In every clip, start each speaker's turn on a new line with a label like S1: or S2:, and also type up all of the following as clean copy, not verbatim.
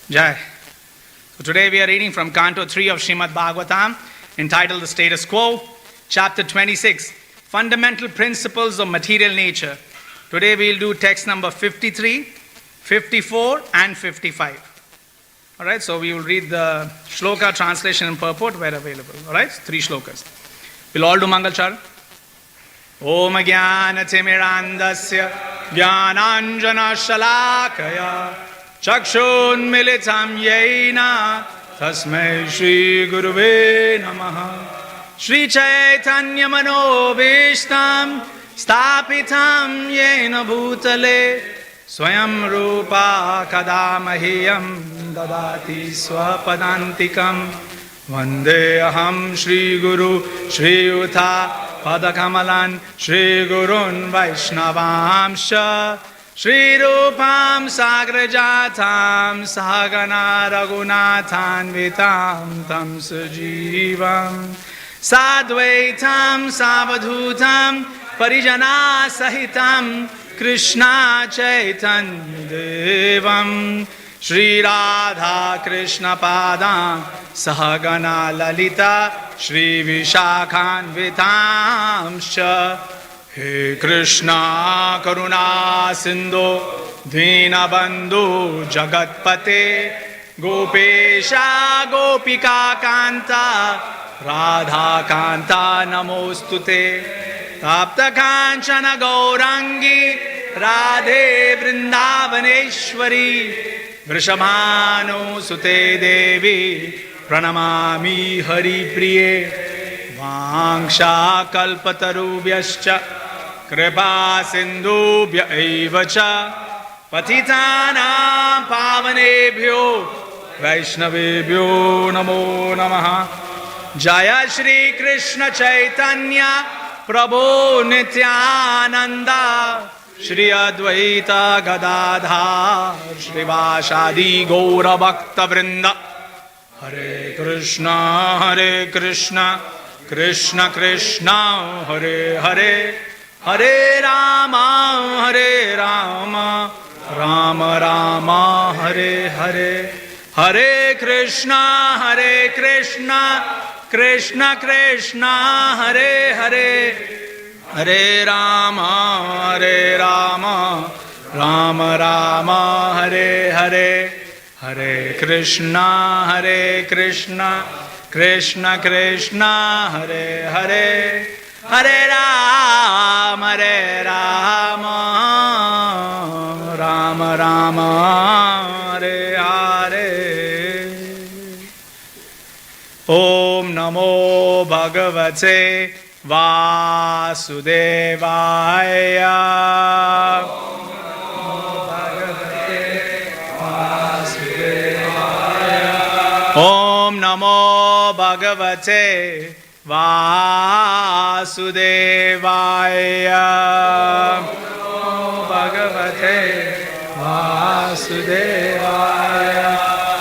S1: Jai. So today we are reading from Canto 3 of Srimad Bhagavatam, entitled The Status Quo, Chapter 26, Fundamental Principles of Material Nature. Today we will do text number 53, 54 and 55. Alright, so we will read the shloka, translation and purport where available. Alright, 3 shlokas. We'll all do Mangal Char. Om Jnana Timirandasya Jnananjana Shalakaya Chakshun Militam Yena Tasmai Shri Guruve Namaha Shri Chaitanya Manobishtam Stapitam Yena Bhutale Swayam Rupa Kadamahiyam Dadati Swapadantikam Vande Aham Shri Guru Shri Utha Padakamalan Shri Gurun Vaishnavamsha Shri Rupam Sagrajatam Sahagana Raghunathan Vitam Tam Sajivam Sadvaitam Savadhutam Parijana Sahitam Krishna Chaitanya Devam Shri Radha Krishna Padam Sahagana Lalita Shri Vishakhan Vitamsha He Krishna Karuna Sindhu Dinabandhu Jagatpate Gopesha Gopika Kanta Radha Kanta Namostute Tapta Kanchana Gaurangi Radhe Vrindavaneshwari Vrishabhanu Sute Devi Pranamami Hari Priye Vangsha Kalpatarubhyascha Kripa Sindhubhya Evacha Patitanam Pavanebhyo Vaishnavebhyo Namo Namaha Jaya Shri Krishna Chaitanya Prabhu Nityananda Shri Advaita Gadadhar Shri Vashadi Gaura Bhakta Vrinda Hare Krishna Krishna Krishna Hare Hare Hare Rama Rama Rama Hare Hare Hare Krishna Krishna Krishna Hare Hare Hare Rama Rama Rama Hare Hare Hare Krishna Krishna Krishna Hare Hare Hare Rama Rama Rama Hare Hare Om Namo Bhagavate Vasudevaya Om Namo Bhagavate Vasudevaya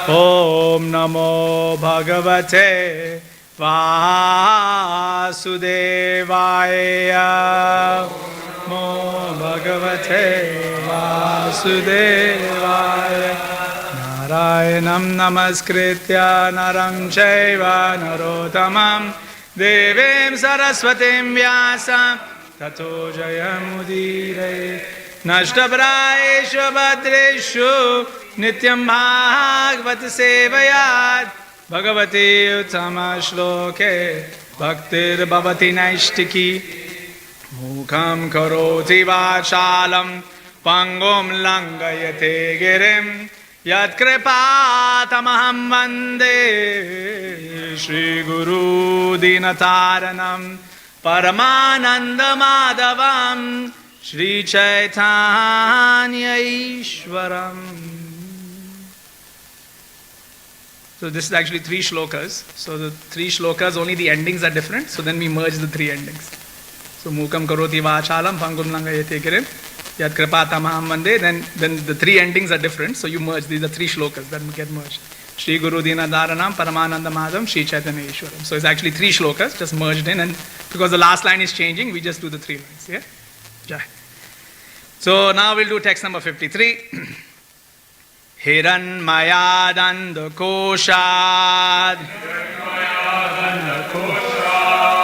S1: Om Namo Bhagavate Vasudevaya Namo Bhagavate Vasudevaya Narayanam Namaskritya Naram Chaiva Narottamam Devim Saraswatim Vyasam Tato Jayamudire Nashtabrayeshu Bhadreshu Nityam Bhagavad Sevayat Bhagavati Uttama Shloke Bhaktir Bhavati Naishtiki Mukham Karoti Vachalam Pangum Langayate Girim Yat Kripatamaham Vande Shri Guru Dinataranam Paramananda Madhavam Shri Chaitanya Ishwaram. So this is actually 3 shlokas. So the 3 shlokas, only the endings are different. So then we merge the 3 endings. So Mukam Karoti Vachalam Pangum Langayate Girim Yat Kripatamaham Vande. Then the 3 endings are different. So you merge. These are 3 shlokas that get merged. Shri Guru Dina Dharanam Paramananda Madham Shri Chaitanya Ishwaram. So it's actually 3 shlokas just merged in, and because the last line is changing, we just do the 3 lines. Yeah? Jai. So now we'll do text number 53. Hiranmayadanda koshad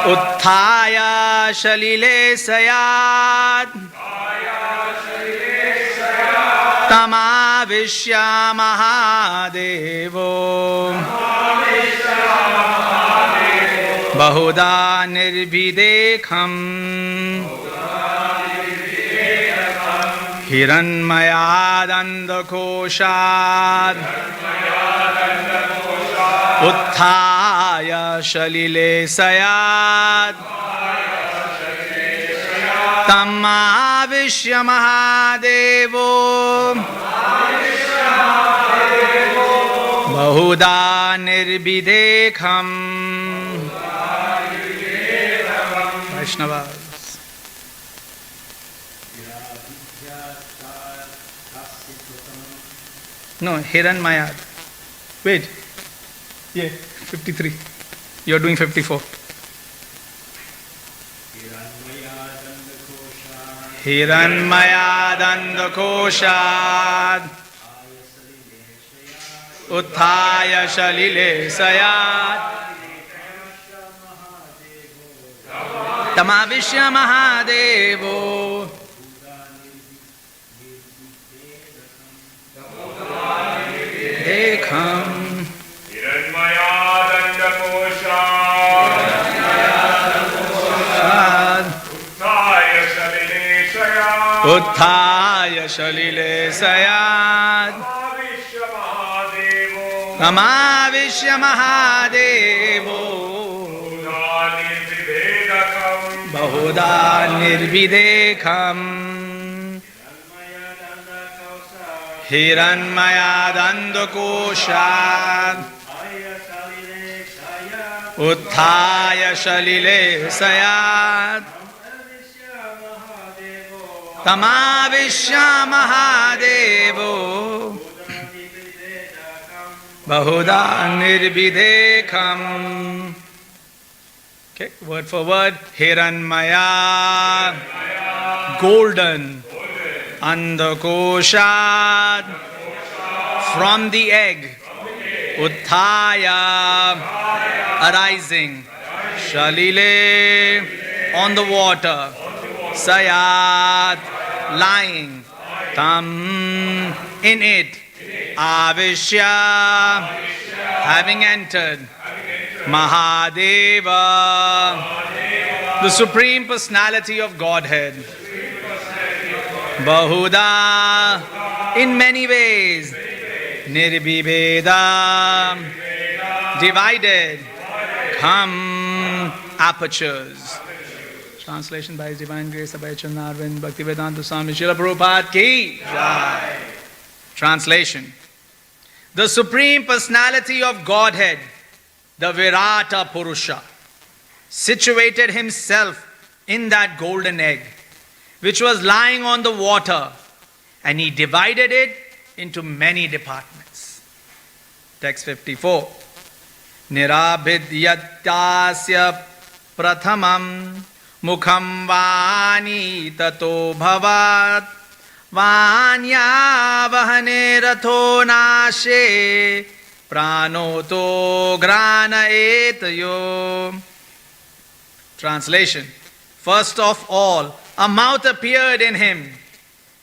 S1: Utthaya shalile sayad Tamavishya Mahadevo Bahuda nirvidekham Hiranmayadanda koshad Utthaya shalile sayad Tamavishya Mahadevo Bahuda nirvidekham Vaishnavas. No, Hiranmayad. Wait. Yeah, 53. You're doing 54. Hiranmayadanda koshad Utthaya shalile sayad Tamavishya Mahadevo Dekham
S2: Hiranmayadanda koshad Utthaya shalile sayad
S1: Tamavishya Mahadevo Bahuda nirvidekham Hiranmayadanda koshad Utthaya shalile sayad Tamavishya Mahadevo Bahuda nirvidekham. Okay, word for word. Hiranmaya, golden. Andakoshad, from the egg. Utthaya, arising. Shalile, on the water. Sayat, lying. Tam, in it. Avishya, having entered. Mahadeva, the Supreme Personality of Godhead. Bahuda, in many ways. Nirbiveda, divided. Kham, apertures. Translation by His Divine Grace Abhay Chandarvind Bhaktivedanta Swami Srila Prabhupada ki Jai. Translation. The Supreme Personality of Godhead, the Virata Purusha, situated himself in that golden egg, which was lying on the water, and he divided it into many departments. Text 54. Nirabhidyatasya prathamam mukham vani tato bhavat vanya vahane ratho nashe pranoto grana etayo. Translation. First of all, a mouth appeared in him,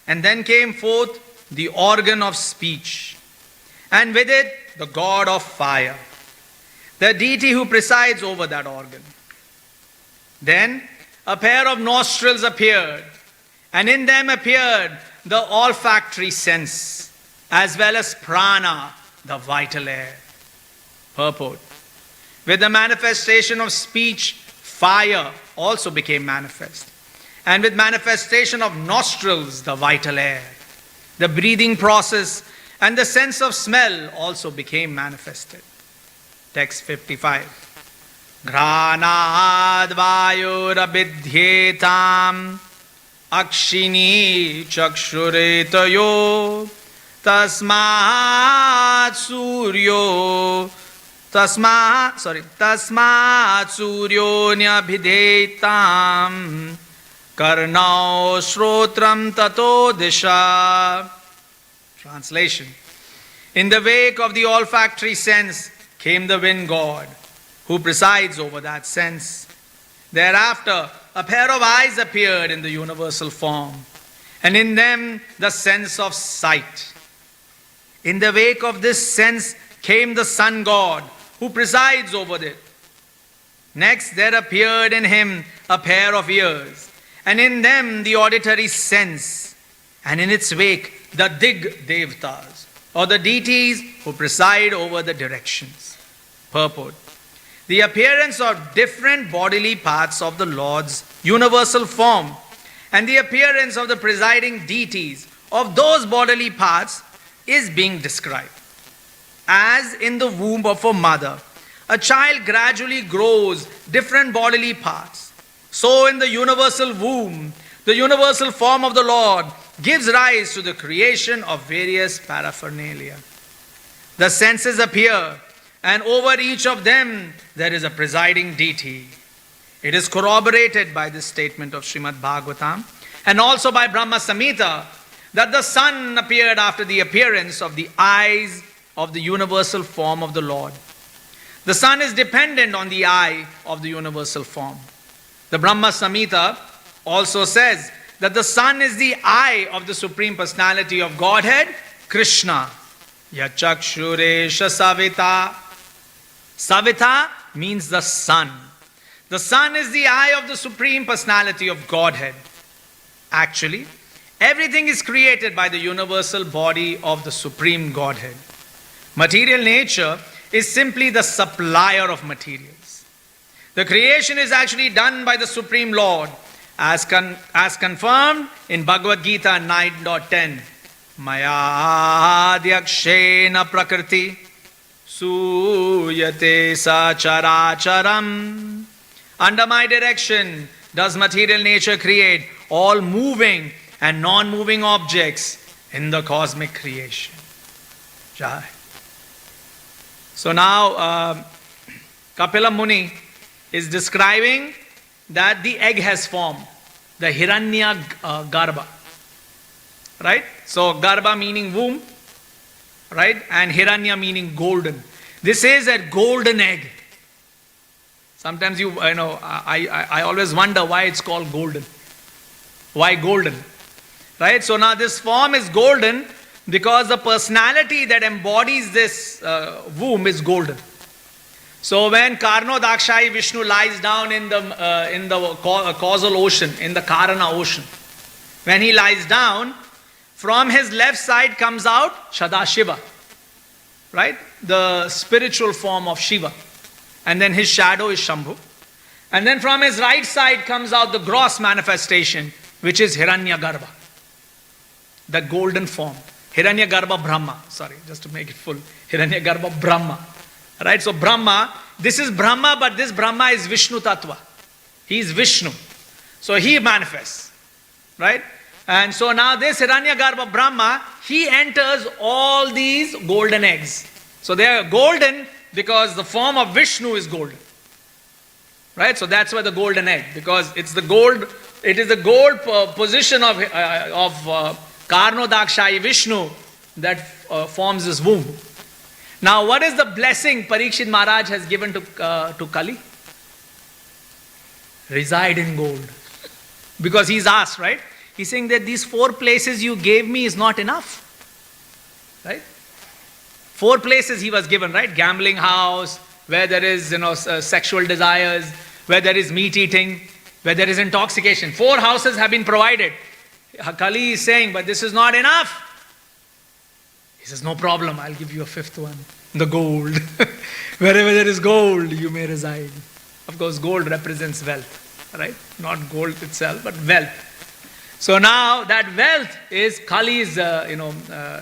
S1: and then came forth the organ of speech, and with it the god of fire, the deity who presides over that organ. Then a pair of nostrils appeared, and in them appeared the olfactory sense, as well as prana, the vital air. Purport. With the manifestation of speech, fire also became manifest. And with manifestation of nostrils, the vital air, the breathing process and the sense of smell also became manifested. Text 55. Granad vayurabidhyetam akshini chakshuretayo Tasmat suryo nyabhidetam karnao shrotram tato disha. Translation. In the wake of the olfactory sense came the wind god, who presides over that sense. Thereafter, a pair of eyes appeared in the universal form, and in them the sense of sight. In the wake of this sense came the sun god, who presides over it. Next, there appeared in him a pair of ears, and in them the auditory sense, and in its wake the Dig Devtas, or the deities who preside over the directions. Purport. The appearance of different bodily parts of the Lord's universal form and the appearance of the presiding deities of those bodily parts is being described. As in the womb of a mother, a child gradually grows different bodily parts, so in the universal womb, the universal form of the Lord gives rise to the creation of various paraphernalia. The senses appear, and over each of them there is a presiding deity. It is corroborated by this statement of Srimad Bhagavatam and also by Brahma Samhita that the sun appeared after the appearance of the eyes of the universal form of the Lord. The sun is dependent on the eye of the universal form. The Brahma Samhita also says that the sun is the eye of the Supreme Personality of Godhead, Krishna. Yachakshuresha Savita. Savita means the sun. The sun is the eye of the Supreme Personality of Godhead. Actually, everything is created by the universal body of the Supreme Godhead. Material nature is simply the supplier of materials. The creation is actually done by the Supreme Lord, as confirmed in Bhagavad Gita 9.10. Maya adhyakshena prakriti suyate sacharacharam. Under my direction does material nature create all moving and non-moving objects in the cosmic creation. Jai. So now Kapila Muni is describing that the egg has formed, the Hiranya Garbha. Right? So Garbha meaning womb, right? And Hiranya meaning golden. This is a golden egg. Sometimes I always wonder why it's called golden. Why golden? Right? So now this form is golden because the personality that embodies this womb is golden. So when Karnodakshayi Vishnu lies down in the causal ocean, in the Karana ocean, when he lies down, from his left side comes out Shadashiva, right? The spiritual form of Shiva. And then his shadow is Shambhu. And then from his right side comes out the gross manifestation, which is Hiranyagarbha, the golden form. Hiranyagarbha Brahma, just to make it full. Hiranyagarbha Brahma. Right, so Brahma, this is Brahma, but this Brahma is Vishnu Tattva. He is Vishnu. So he manifests. Right? And so now this Hiranyagarbha Brahma, he enters all these golden eggs. So they are golden because the form of Vishnu is golden. Right? So that's why the golden egg, because it's the gold, it is the gold position of Karnodakshayi Vishnu that forms this womb. Now, what is the blessing Parikshit Maharaj has given to Kali? Reside in gold. Because he's asked, right? He's saying that these 4 places you gave me is not enough. Right? 4 places he was given, right? Gambling house, where there is, sexual desires, where there is meat eating, where there is intoxication. 4 houses have been provided. Kali is saying, but this is not enough. He says, no problem, I'll give you a 5th one. The gold. Wherever there is gold, you may reside. Of course, gold represents wealth, right? Not gold itself, but wealth. So now that wealth is Kali's,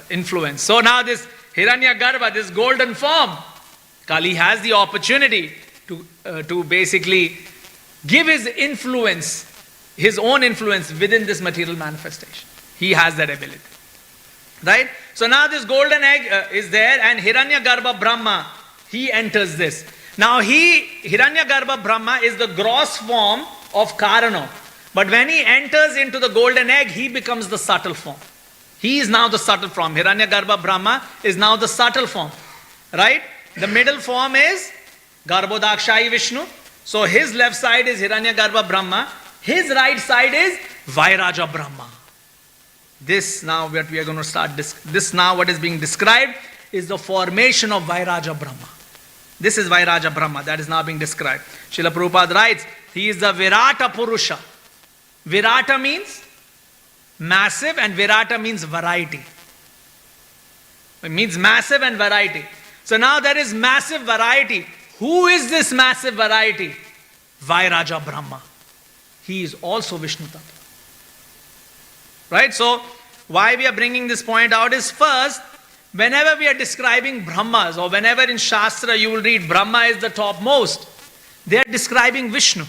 S1: influence. So now this Hiranyagarbha, this golden form, Kali has the opportunity to basically give his influence, his own influence within this material manifestation. He has that ability. Right? So now this golden egg is there, and Hiranyagarbha Brahma, he enters this. Now Hiranyagarbha Brahma is the gross form of Karano. But when he enters into the golden egg, he becomes the subtle form. He is now the subtle form. Hiranyagarbha Brahma is now the subtle form. Right? The middle form is Garbhodakshai Vishnu. So his left side is Hiranyagarbha Brahma. His right side is Vairaja Brahma. This now what we are going to start, this now what is being described is the formation of Vairaja Brahma. This is Vairaja Brahma that is now being described. Srila Prabhupada writes, he is the Virata Purusha. Virata means massive and Virata means variety. It means massive and variety. So now there is massive variety. Who is this massive variety? Vairaja Brahma. He is also Vishnu Tattva. Right? So, why we are bringing this point out is first, whenever we are describing Brahmas or whenever in Shastra you will read Brahma is the topmost, they are describing Vishnu.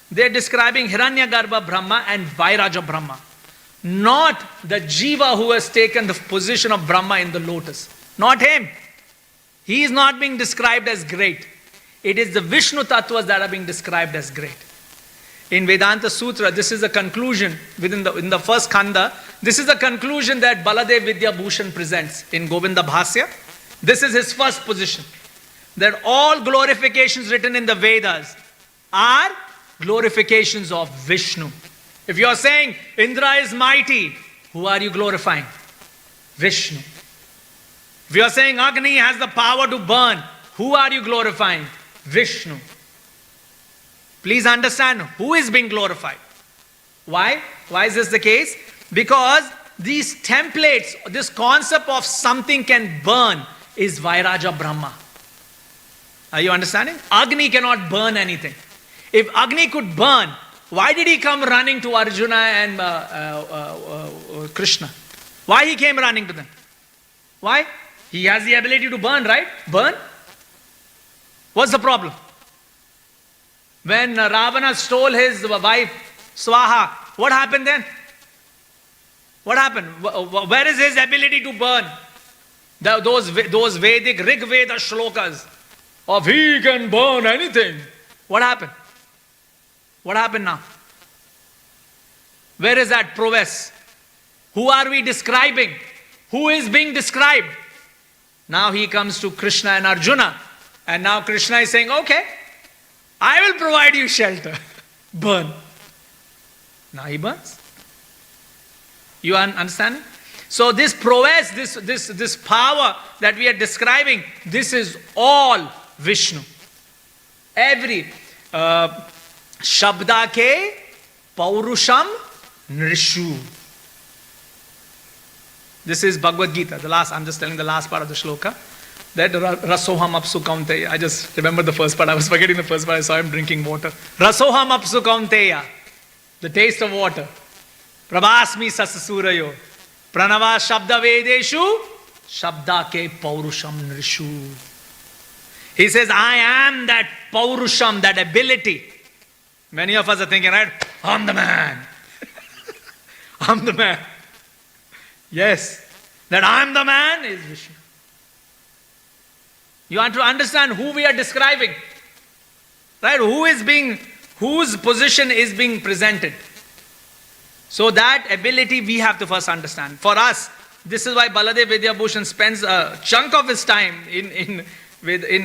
S1: They are describing Hiranyagarbha Brahma and Vairaja Brahma. Not the Jiva who has taken the position of Brahma in the lotus. Not him. He is not being described as great. It is the Vishnu Tattvas that are being described as great. In Vedanta Sutra, this is a conclusion in the first Khanda. This is a conclusion that Baladev Vidya Bhushan presents in Govinda Bhasya. This is his first position. That all glorifications written in the Vedas are glorifications of Vishnu. If you are saying Indra is mighty, who are you glorifying? Vishnu. If you are saying Agni has the power to burn, who are you glorifying? Vishnu. Please understand who is being glorified. Why? Why is this the case? Because these templates, this concept of something can burn is Vairaja Brahma. Are you understanding? Agni cannot burn anything. If Agni could burn, why did he come running to Arjuna and Krishna? Why he came running to them? Why? He has the ability to burn, right? Burn. What's the problem? When Ravana stole his wife, Swaha, what happened then? What happened? Where is his ability to burn? Those Vedic Rig Veda shlokas of he can burn anything. What happened? What happened now? Where is that prowess? Who are we describing? Who is being described? Now he comes to Krishna and Arjuna. And now Krishna is saying, okay, I will provide you shelter. Burn. Now he burns. You understand? So this prowess, this power that we are describing, this is all Vishnu. Every Shabda ke Paurusham Nrishu. This is Bhagavad Gita. I'm just telling the last part of the shloka. That Rasoham Apsu Kaunteya. I just remember the first part. I was forgetting the first part. I saw him drinking water. Rasoham Apsu Kaunteya. The taste of water. Prabhasmi Sasasurayo. Pranava Shabda Vedeshu. Shabda ke Paurusham Nrishu. He says, I am that Paurusham, that ability. Many of us are thinking, right? I'm the man. I'm the man. Yes. That I'm the man is Vishnu. You want to understand who we are describing. Right? Whose position is being presented. So that ability we have to first understand. For us, this is why Baladev Vidya Bhushan spends a chunk of his time in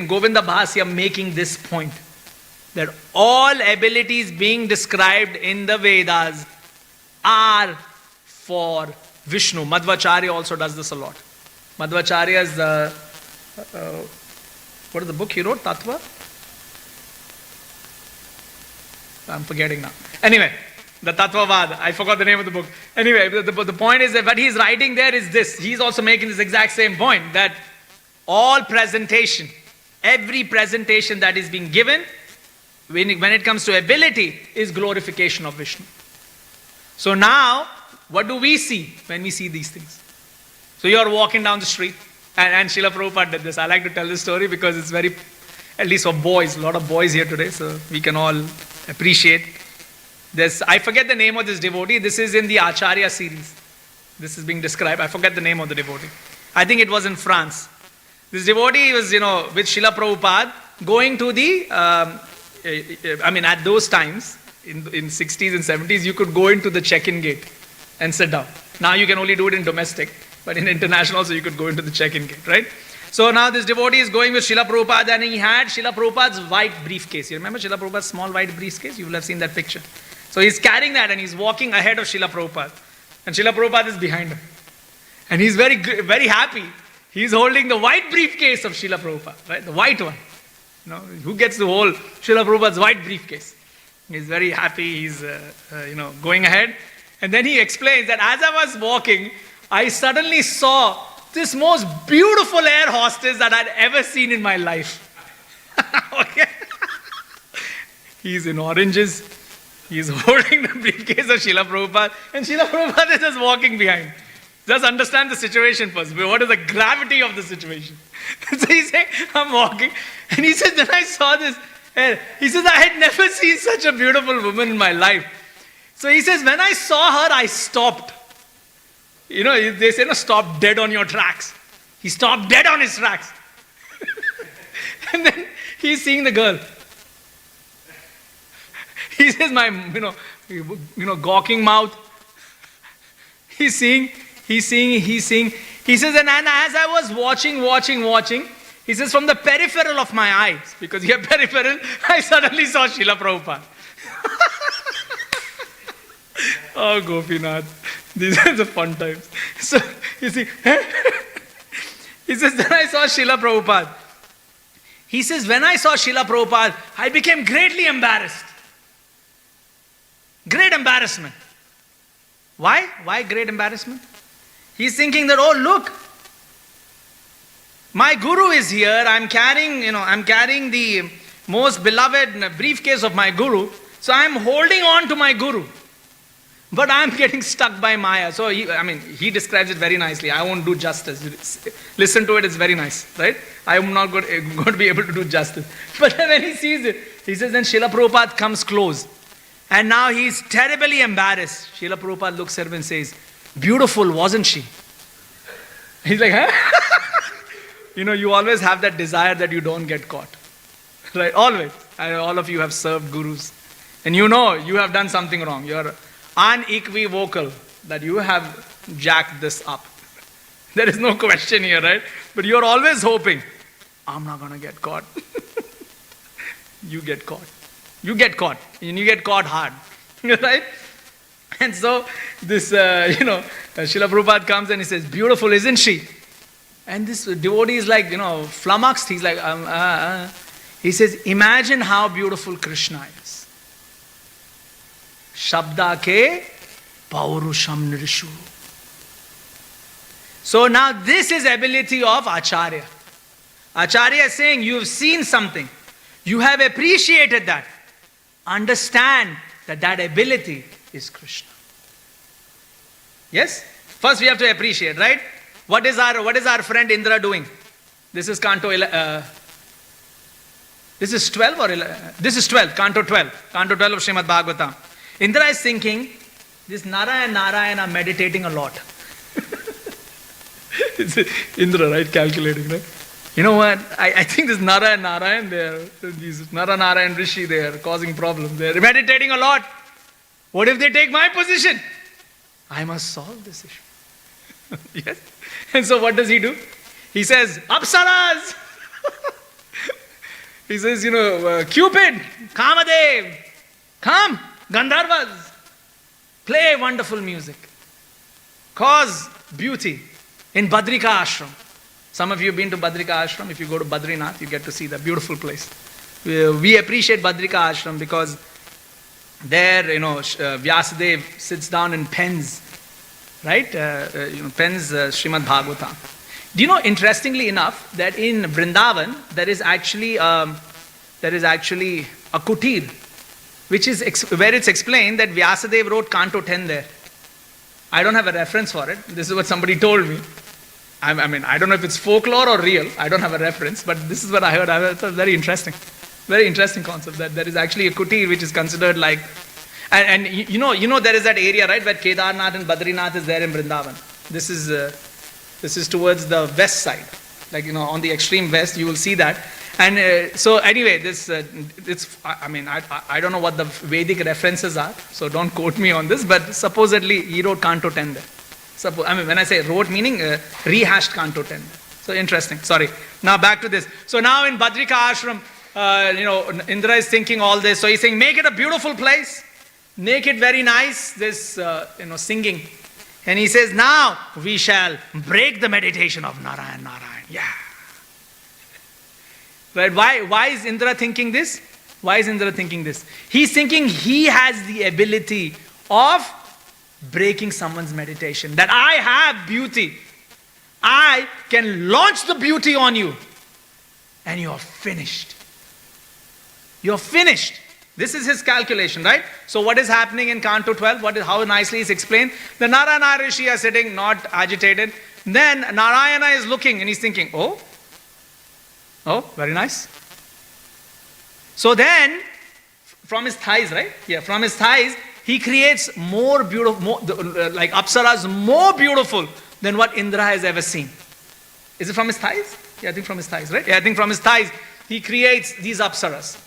S1: Govinda Bhasya making this point. That all abilities being described in the Vedas are for Vishnu. Madhvacharya also does this a lot. Madhvacharya is the... what is the book he wrote? Tattva? I'm forgetting now. Anyway, the Tattvavad. I forgot the name of the book. Anyway, the point is that what he's writing there is this. He's also making this exact same point. That all presentation, every presentation that is being given, when it comes to ability, is glorification of Vishnu. So now, what do we see when we see these things? So you are walking down the street. And Srila Prabhupada did this. I like to tell this story because it's very, at least for boys, a lot of boys here today, so we can all appreciate this. I forget the name of this devotee. This is in the Acharya series. This is being described. I forget the name of the devotee. I think it was in France. This devotee was, with Srila Prabhupada going to the, at those times, in 60s and 70s, you could go into the check-in gate and sit down. Now you can only do it in domestic, but in international also you could go into the check-in gate, right? So now this devotee is going with Srila Prabhupada, and he had Srila Prabhupada's white briefcase. You remember Srila Prabhupada's small white briefcase? You will have seen that picture. So he's carrying that and he's walking ahead of Srila Prabhupada. And Srila Prabhupada is behind him. And he's very, very happy. He's holding the white briefcase of Srila Prabhupada, right? The white one. Who gets to hold Srila Prabhupada's white briefcase? He's very happy. He's, going ahead. And then he explains that as I was walking, I suddenly saw this most beautiful air hostess that I'd ever seen in my life. Okay? He's in oranges. He's holding the briefcase of Srila Prabhupada, and Srila Prabhupada is just walking behind. Just understand the situation first. What is the gravity of the situation? So he's saying, I'm walking, and he says, then I saw this. He says, I had never seen such a beautiful woman in my life. So he says, when I saw her, I stopped. They say, stop dead on your tracks. He stopped dead on his tracks. And then he's seeing the girl. He says, my, gawking mouth. He's seeing. He says, and as I was watching, he says, from the peripheral of my eyes, because here peripheral, I suddenly saw Srila Prabhupada. Oh, Gopinath. These are the fun times. So, you see, he says, then I saw Srila Prabhupada. He says, when I saw Srila Prabhupada, I became greatly embarrassed. Great embarrassment. Why? Why great embarrassment? He's thinking that, oh, look, my guru is here. I'm carrying the most beloved briefcase of my guru. So I'm holding on to my guru. But I'm getting stuck by Maya. So he describes it very nicely. I won't do justice. Listen to it, it's very nice, right? I'm not going to be able to do justice. But when he sees it, he says, then Srila Prabhupada comes close. And now he's terribly embarrassed. Srila Prabhupada looks at him and says, beautiful, wasn't she? He's like, huh? You always have that desire that you don't get caught. Right? Always. All of you have served gurus. And you have done something wrong. You're unequivocal that you have jacked this up. There is no question here, right? But you're always hoping, I'm not going to get caught. You get caught. You get caught. And you get caught hard. Right? And so this, Srila Prabhupada comes and he says, beautiful, isn't she? And this devotee is like, flummoxed. He's like, He says, imagine how beautiful Krishna is. Shabda ke paurusham nirshu. So now this is ability of Acharya. Acharya is saying, you've seen something. You have appreciated that. Understand that ability is Krishna. Yes? First we have to appreciate, right? What is our friend Indra doing? This is Canto 11. This is 12 or 11? This is 12, Canto 12. Canto 12 of Srimad Bhagavatam. Indra is thinking, this Narayana are meditating a lot. It's Indra, right? Calculating, right? You know what? I think this Narayan, these Narayan Rishi, they are causing problems. They are meditating a lot. What if they take my position? I must solve this issue. Yes? And so what does he do? He says, Apsaras! He says, Cupid, Kamadev, come, Gandharvas, play wonderful music. Cause beauty in Badrika Ashram. Some of you have been to Badrika Ashram. If you go to Badrinath, you get to see that beautiful place. We appreciate Badrika Ashram because there, Vyasadeva sits down and pens, right? Pens Srimad Bhagavatam. Do you know, interestingly enough, that in Vrindavan, there is actually a kutir, which is where it's explained that Vyasadeva wrote Canto 10 there. I don't have a reference for it. This is what somebody told me. I don't know if it's folklore or real. I don't have a reference, but this is what I heard. I thought it was very interesting. Very interesting concept that there is actually a kutir which is considered like, and there is that area, right, where Kedarnath and Badrinath is there in Vrindavan. This is towards the west side. Like, on the extreme west, you will see that. And so anyway, I don't know what the Vedic references are, so don't quote me on this, but supposedly he wrote Canto 10 there. When I say wrote, meaning rehashed Canto 10. So interesting, sorry. Now back to this. So now in Badrika Ashram, Indra is thinking all this. So he's saying, make it a beautiful place, make it very nice, this, singing. And he says, now we shall break the meditation of Narayan. Yeah. Right? Why is Indra thinking this? Why is Indra thinking this? He's thinking he has the ability of breaking someone's meditation. That I have beauty. I can launch the beauty on you. And you're finished. You're finished. This is his calculation, right? So what is happening in Canto 12? How nicely is explained? The Narayana Rishi are sitting, not agitated. Then Narayana is looking and he's thinking, oh, very nice. So then, from his thighs, right? Yeah, from his thighs, he creates more beautiful, like Apsaras, more beautiful than what Indra has ever seen. Is it from his thighs? Yeah, I think from his thighs, right? Yeah, I think from his thighs, he creates these Apsaras.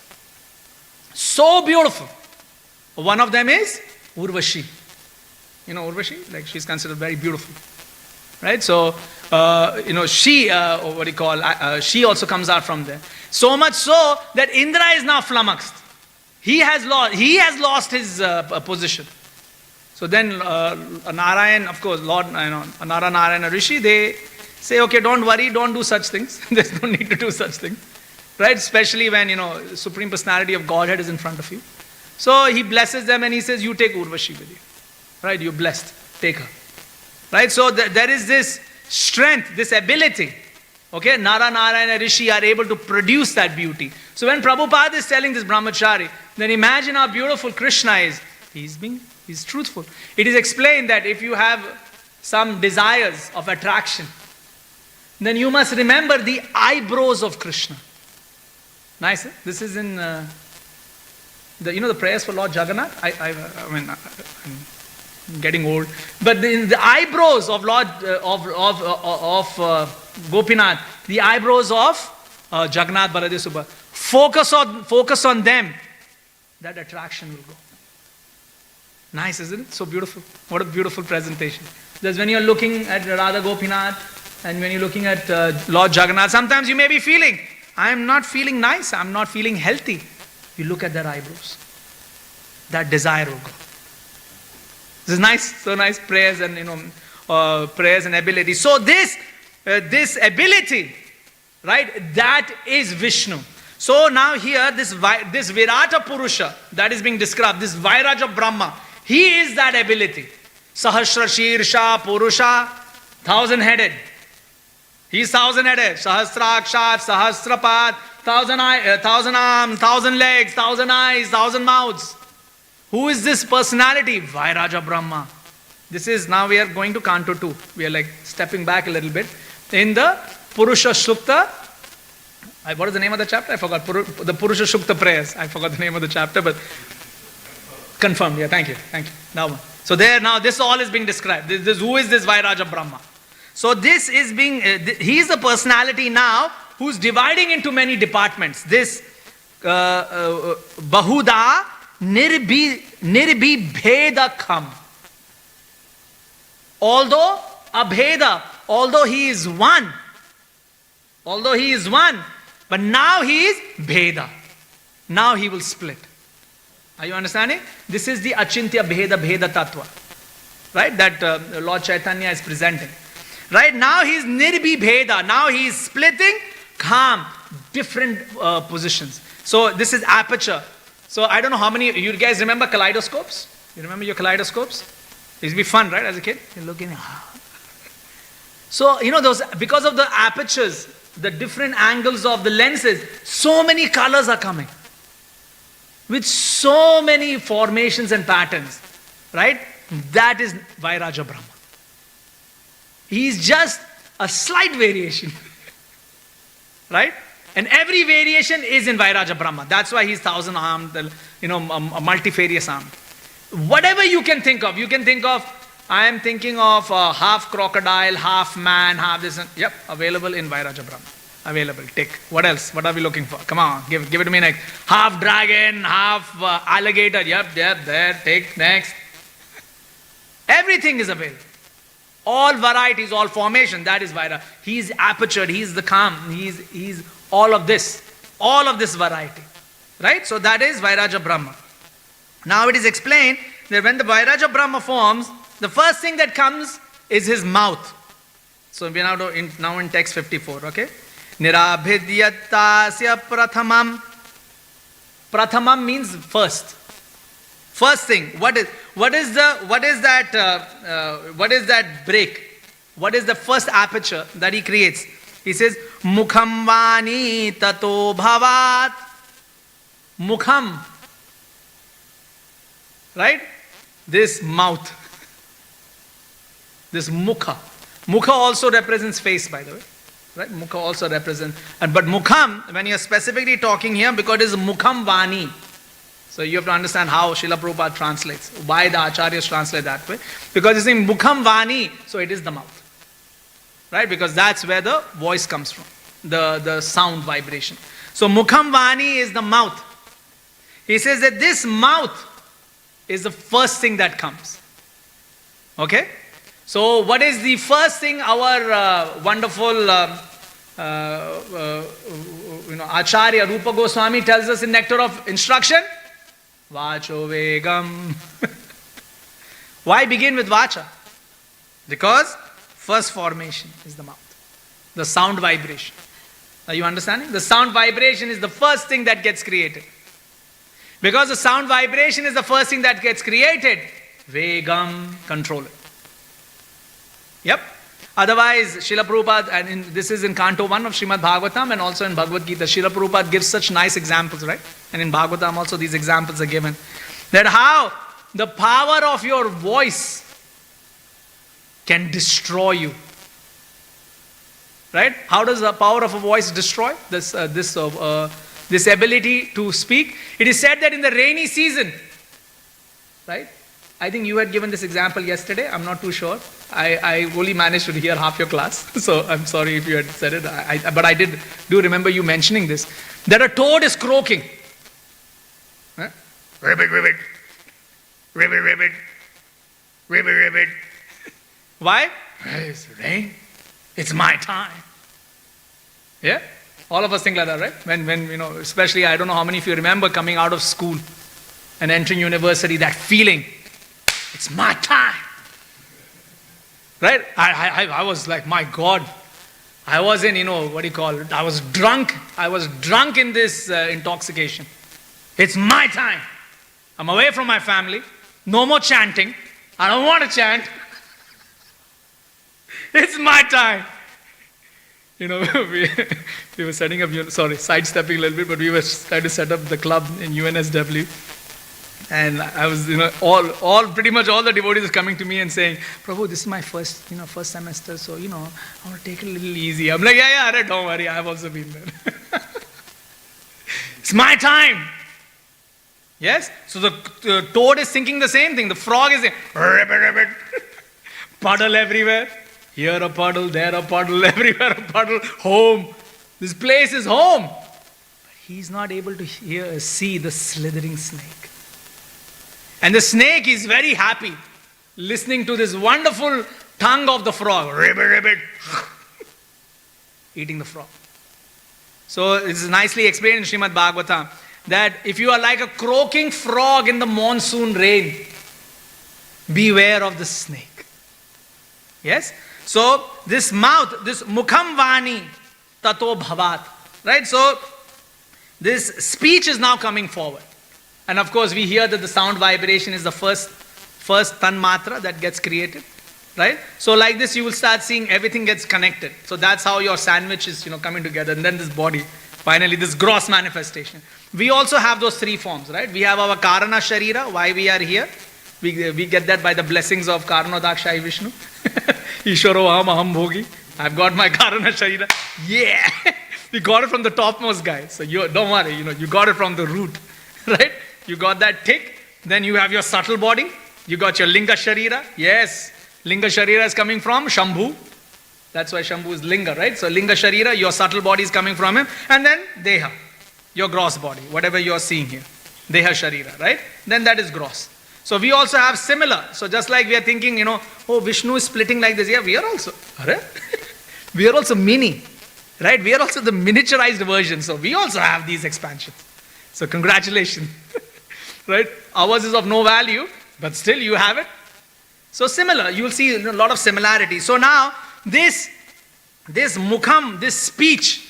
S1: So beautiful. One of them is Urvashi. You know Urvashi? Like, she's considered very beautiful. Right? So, she, she also comes out from there. So much so that Indra is now flummoxed. He has lost his position. So then Narayan, of course, Lord, Narayana Rishi, they say, okay, don't worry, don't do such things. There's no need to do such things. Right? Especially when, Supreme Personality of Godhead is in front of you. So he blesses them and he says, you take Urvashi with you. Right? You're blessed. Take her. Right? So there is this strength, this ability. Okay? Narayana Rishi are able to produce that beauty. So when Prabhupada is telling this brahmachari, then imagine how beautiful Krishna is. He's truthful. It is explained that if you have some desires of attraction, then you must remember the eyebrows of Krishna. Nice, eh? This is in the prayers for Lord Jagannath. I'm getting old, but the eyebrows of Lord of Gopinath, the eyebrows of Jagannath Baladev Subha. Focus on them. That attraction will go. Nice, isn't it? So beautiful. What a beautiful presentation. Because when you're looking at Radha Gopinath and when you're looking at Lord Jagannath, sometimes you may be feeling, I'm not feeling nice, I'm not feeling healthy. You look at their eyebrows. That desire will go. This is nice, so nice prayers and prayers and ability. So this ability, right? That is Vishnu. So now here this Virata Purusha that is being described, this Vairaja Brahma, he is that ability. Sahasra Shirsha Purusha, 1,000-headed. He's 1,000-headed. Sahasrakshat, Sahasrapad, 1,000 arms, 1,000 legs, 1,000 eyes, 1,000 mouths. Who is this personality? Vairaja Brahma. This is, now we are going to Canto 2. We are like stepping back a little bit. In the Purusha Shukta, what is the name of the chapter? I forgot. The Purusha Shukta prayers. I forgot the name of the chapter, but confirmed. Yeah, thank you. Now, so there, now this all is being described. Who is this Vairaja Brahma? So this is being, he is the personality now who's dividing into many departments. This Bahuda Nirbi Bheda Kham. Although Abheda, although he is one, but now he is Bheda. Now he will split. Are you understanding? This is the Achintya Bheda Tattva. Right? That Lord Chaitanya is presenting. Right? Now he is Nirbi Bheda. Now he is splitting Kham. Different positions. So this is aperture. So I don't know how many, you guys remember kaleidoscopes? You remember your kaleidoscopes? It used to be fun, right, as a kid? You're looking. So, those, because of the apertures, the different angles of the lenses, so many colors are coming. With so many formations and patterns, right? That is Vairaja Brahma. He is just a slight variation, right? And every variation is in Vairaja Brahma. That's why he's 1,000-armed, multifarious armed. Whatever you can think of I am thinking of half crocodile, half man, half this. Yep, available in Vairaja Brahma. Available. Tick. What else? What are we looking for? Come on, give it to me next. Half dragon, half alligator. Yep, there. Tick. Next. Everything is available. All varieties, all formation. That is Vaira. He is aperture. He is the calm. He's all of this. All of this variety. Right? So that is Vairaja Brahma. Now it is explained that when the Vairaja Brahma forms, the first thing that comes is his mouth. So we are now in text 54, okay? Nirabhidyatasya prathamam. Prathamam means first. First thing. What is that break? What is the first aperture that he creates? He says, Mukham vani tato bhavat. Mukham. Right? This mouth. This mukha. Mukha also represents face, by the way. Right? Mukha also represents. But mukham, when you are specifically talking here, because it is mukham vani. So you have to understand how Srila Prabhupada translates. Why the acharyas translate that way. Because it's in mukham vani, so it is the mouth. Right? Because that's where the voice comes from. The sound vibration. So mukham vani is the mouth. He says that this mouth is the first thing that comes. Okay? So what is the first thing our wonderful Acharya Rupa Goswami tells us in Nectar of Instruction? Vacho Vegam. Why begin with Vacha? Because first formation is the mouth. The sound vibration. Are you understanding? The sound vibration is the first thing that gets created. Because the sound vibration is the first thing that gets created, Vegam, control it. Yep. Otherwise, Srila Prabhupada, and this is in Canto 1 of Srimad Bhagavatam and also in Bhagavad Gita, Srila Prabhupada gives such nice examples, right? And in Bhagavatam also these examples are given. That how the power of your voice can destroy you. Right? How does the power of a voice destroy this ability to speak? It is said that in the rainy season, right? I think you had given this example yesterday. I'm not too sure. I only managed to hear half your class. So I'm sorry if you had said it. But I do remember you mentioning this. That a toad is croaking. Huh? Ribbit, ribbit. Ribbit, ribbit. Ribbit, ribbit. Why? It's rain. It's my time. Yeah? All of us think like that, right? When especially, I don't know how many of you remember coming out of school and entering university, that feeling. It's my time. Right? I was like, my God. I was in, what do you call it? I was drunk. I was drunk in this intoxication. It's my time. I'm away from my family. No more chanting. I don't want to chant. It's my time. We were setting up, sidestepping a little bit, but we were trying to set up the club in UNSW. And I was, pretty much all the devotees are coming to me and saying, Prabhu, this is my first semester, so, I want to take it a little easy. I'm like, yeah, don't worry, I've also been there. It's my time. Yes? So the toad is thinking the same thing. The frog is saying, ribbit, ribbit. Puddle everywhere. Here a puddle, there a puddle, everywhere a puddle. Home. This place is home. But he's not able to see the slithering snake. And the snake is very happy listening to this wonderful tongue of the frog. Ribbit, ribbit. Eating the frog. So it's nicely explained in Srimad Bhagavatam that if you are like a croaking frog in the monsoon rain, beware of the snake. Yes? So this mouth, this mukham vani tato bhavat. Right? So this speech is now coming forward. And of course we hear that the sound vibration is the first tanmatra that gets created. Right? So like this you will start seeing everything gets connected. So that's how your sandwich is coming together. And then this body, finally this gross manifestation. We also have those three forms, right? We have our Karana Sharira, why we are here. We get that by the blessings of Karanodakshai Vishnu. Ishwaro aham bhogi. I've got my Karana Sharira. Yeah! We got it from the topmost guy. So don't worry, you got it from the root. Right? You got that tick. Then you have your subtle body. You got your Linga Sharira. Yes. Linga Sharira is coming from Shambhu. That's why Shambhu is Linga, right? So Linga Sharira, your subtle body is coming from him. And then Deha, your gross body, whatever you are seeing here. Deha Sharira, right? Then that is gross. So we also have similar. So just like we are thinking, oh, Vishnu is splitting like this. Yeah, we are also. We are also mini, right? We are also the miniaturized version. So we also have these expansions. So congratulations, right? Ours is of no value, but still you have it. So similar, you will see a lot of similarity. So now this mukham, this speech,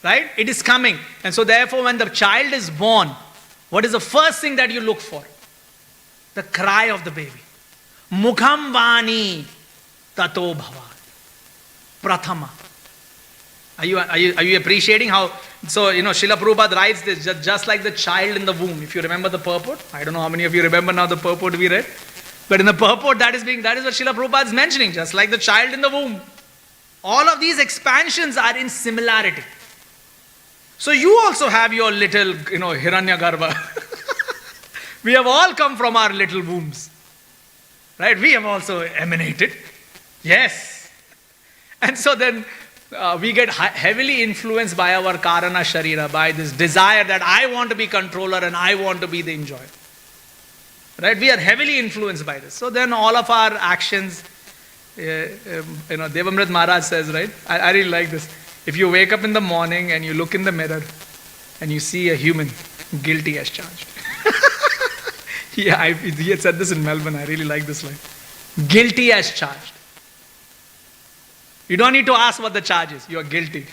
S1: right? It is coming. And so therefore when the child is born, what is the first thing that you look for? The cry of the baby. Mukham vani tato bhava. Prathama. Are you appreciating how? So, Srila Prabhupada writes this just like the child in the womb. If you remember the purport, I don't know how many of you remember now the purport we read. But in the purport, that is what Srila Prabhupada is mentioning, just like the child in the womb. All of these expansions are in similarity. So you also have your little, Hiranyagarbha. We have all come from our little wombs. Right? We have also emanated. Yes. And so then we get heavily influenced by our Karana Sharira, by this desire that I want to be controller and I want to be the enjoyer. Right? We are heavily influenced by this. So then all of our actions, Devamrit Maharaj says, right? I really like this. If you wake up in the morning and you look in the mirror and you see a human, guilty as charged. Yeah, he had said this in Melbourne. I really like this line. Guilty as charged. You don't need to ask what the charge is. You are guilty.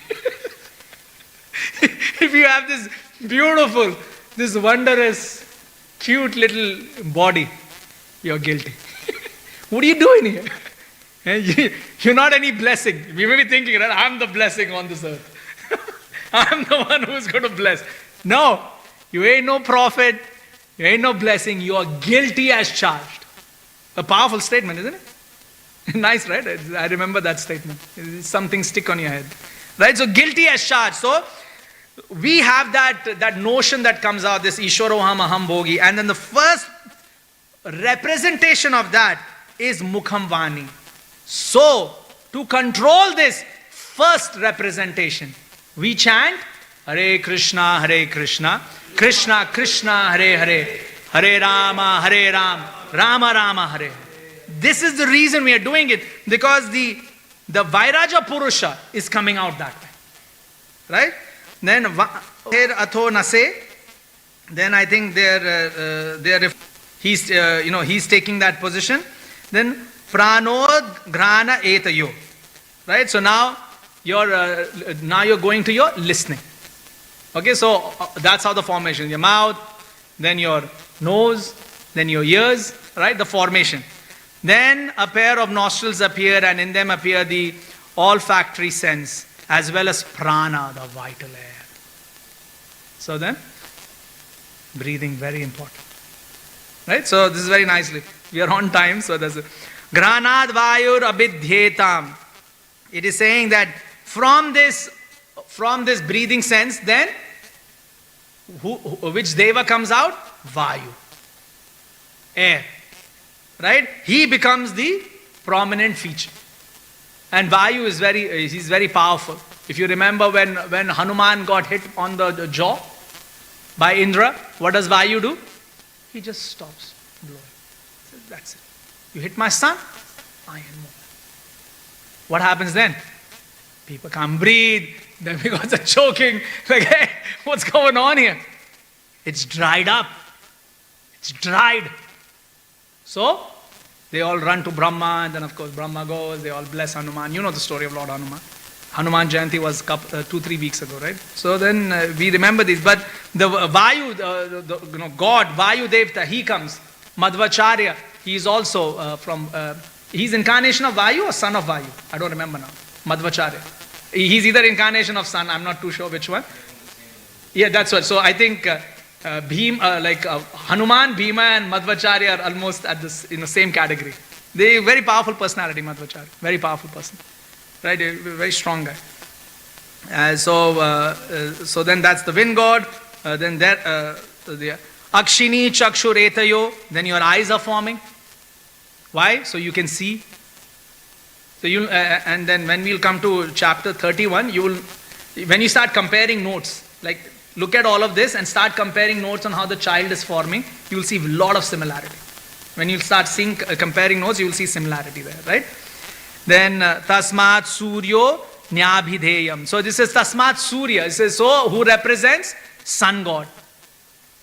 S1: If you have this beautiful, this wondrous, cute little body, you're guilty. What are you doing here? You're not any blessing. We may be thinking, right, I'm the blessing on this earth. I'm the one who's going to bless. No, you ain't no prophet. You ain't no blessing. You are guilty as charged. A powerful statement, isn't it? Nice, right? I remember that statement. Something stick on your head. Right? So guilty as charged. So we have that notion that comes out, this Ishwaroham Aham Bhogi. And then the first representation of that is Mukham Vani. So, to control this first representation, we chant Hare Krishna, Krishna Krishna, Hare Hare, Hare Rama, Rama Rama, Hare. This is the reason we are doing it, because the Vairaja Purusha is coming out that way. Right? Then Atho Nase, then I think he's taking that position. Then Pranod Grana Etayo. Right? So now you're going to your listening. Okay, so that's how the formation. Your mouth, then your nose, then your ears, right? The formation. Then a pair of nostrils appear, and in them appear the olfactory sense as well as prana, the vital air. So then, breathing, very important. Right? So this is very nicely. We are on time, so there's a Granad Vayur Abidhyetam. It is saying that from this breathing sense, then which deva comes out? Vayu. Air. Right? He becomes the prominent feature. And Vayu is he's very powerful. If you remember when Hanuman got hit on the jaw by Indra, what does Vayu do? He just stops blowing. That's it. You hit my son, I am more. What happens then? People can't breathe. Then because of choking, like, hey, what's going on here? It's dried up. It's dried. So, they all run to Brahma, and then of course Brahma goes, they all bless Hanuman. You know the story of Lord Hanuman. Hanuman Jayanti was 2-3 weeks ago, right? So then we remember this. But the Vayu, God, Vayu Devta, he comes. Madhvacharya, he is also he's incarnation of Vayu or son of Vayu? I don't remember now. Madhvacharya. He's either incarnation of son, I'm not too sure which one. Yeah, that's what. So I think Hanuman, Bhima and Madhvacharya are almost at this in the same category. They very powerful personality, Madhvacharya. Very powerful person. Right? A very strong guy. So then that's the wind god. Then there the Akshini Chakshuretayo. Then your eyes are forming. Why? So you can see. So you'll, and then when we'll come to chapter 31, when you start comparing notes, like look at all of this and start comparing notes on how the child is forming, you will see a lot of similarity. When you start seeing, comparing notes, you will see similarity there, right? Then Tasmat Suryo Nyabhideyam. So this is Tasmat Surya. It says, so who represents sun god,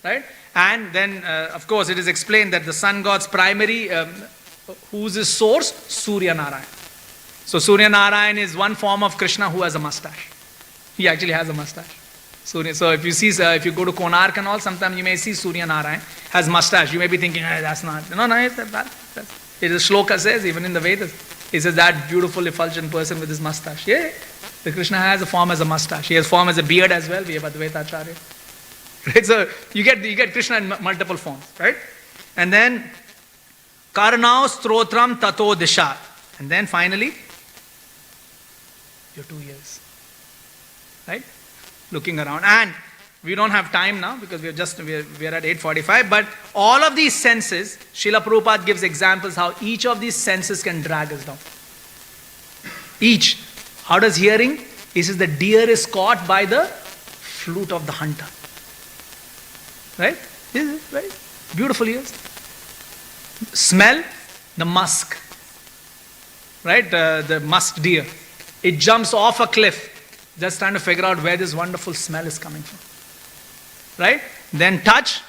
S1: right? And then of course it is explained that the sun god's primary, who's his source? Surya Narayan. So Surya Narayan is one form of Krishna who has a mustache. He actually has a mustache. So if you see, if you go to Konark and all, sometimes you may see Surya Narayan has mustache. You may be thinking, hey, that's not. No, it's that. It is Shloka says, even in the Vedas, he says that beautiful effulgent person with his mustache. Yeah, the Krishna has a form as a mustache. He has form as a beard as well. We have Advaita Acharya. Right? So you get Krishna in multiple forms, right? And then Karnao Strotram Tato Disha. And then finally, your 2 years. Right? Looking around. And we don't have time now because we're at 8:45. But all of these senses, Srila Prabhupada gives examples how each of these senses can drag us down. Each. How does hearing? He says the deer is caught by the flute of the hunter. Right? Right? Beautiful ears. Smell, the musk. Right? The musk deer. It jumps off a cliff, just trying to figure out where this wonderful smell is coming from. Right? Then touch,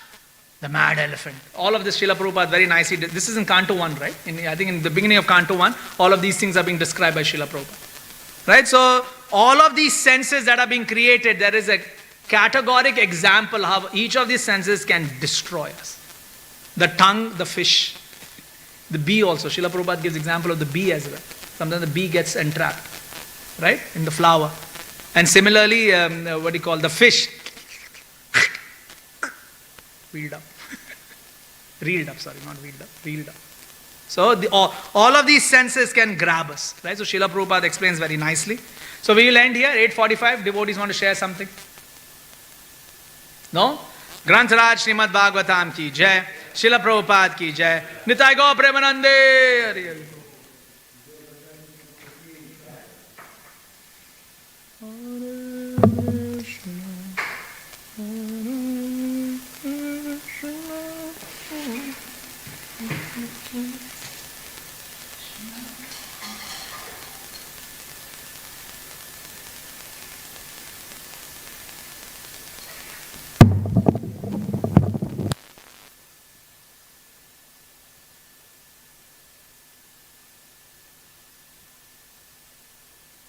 S1: the mad elephant. All of this Srila Prabhupada very nicely did. This is in Canto 1, right? I think in the beginning of Canto 1, all of these things are being described by Srila Prabhupada. Right? So, all of these senses that are being created, there is a categoric example how each of these senses can destroy us. The tongue, the fish, the bee also. Srila Prabhupada gives example of the bee as well. Sometimes the bee gets entrapped, right, in the flower. And similarly, the fish, reeled up. Reeled up, sorry, not wheeled up, reeled up. So all of these senses can grab us, right? So Srila Prabhupada explains very nicely. So we will end here, 8:45. Devotees want to share something? No? Grantaraj Srimad Bhagavatam ki jai, Srila Prabhupada ki jai, Nitai Gaur Premanande.